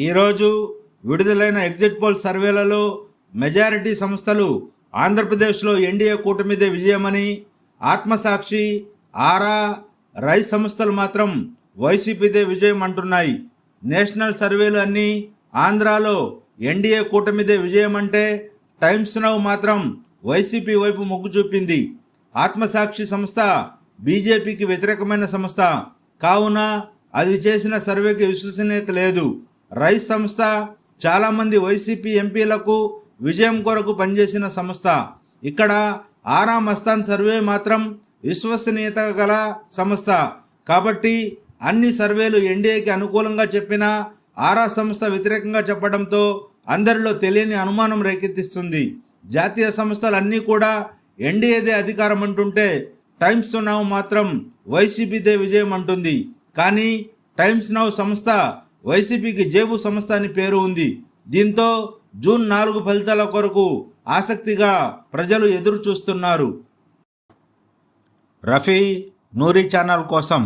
ఈరోజు విడుదలైన exit poll సర్వేలలో majority సంస్థలు ఆంధ్రప్రదేశ్లో ఎన్డీఏ కూటమిదే విజయమని, ఆత్మసాక్షి, ఆరా, రైస్ సంస్థలు మాత్రం వైసీపీదే విజయం అంటున్నాయి. నేషనల్ సర్వేలు అన్నీ ఆంధ్రాలో ఎన్డీఏ కూటమిదే విజయం అంటే టైమ్స్ నౌ మాత్రం వైసీపీ వైపు మొగ్గు చూపింది. ఆత్మసాక్షి సంస్థ బీజేపీకి వ్యతిరేకమైన సంస్థ కావున అది చేసిన సర్వేకి విశ్వసనీయత లేదు. రైస్ సంస్థ చాలామంది వైసీపీ ఎంపీలకు విజయం కొరకు పనిచేసిన సంస్థ. ఇక్కడ ఆరా మస్తాన్ సర్వే మాత్రం విశ్వసనీయత గల సంస్థ. కాబట్టి అన్ని సర్వేలు ఎన్డీఏకి అనుకూలంగా చెప్పినా ఆరా సంస్థ వ్యతిరేకంగా చెప్పడంతో అందరిలో తెలియని అనుమానం రేకెత్తిస్తుంది. జాతీయ సంస్థలన్నీ కూడా ఎన్డీఏదే అధికారం అంటుంటే టైమ్స్ నౌ మాత్రం వైసీపీదే విజయం అంటుంది. కానీ టైమ్స్ నౌ సంస్థ వైసీపీకి జేబు సంస్థ అని పేరు ఉంది. దీంతో జూన్ 4 ఫలితాల కొరకు ఆసక్తిగా ప్రజలు ఎదురు చూస్తున్నారు. రఫీ నూరి ఛానల్ కోసం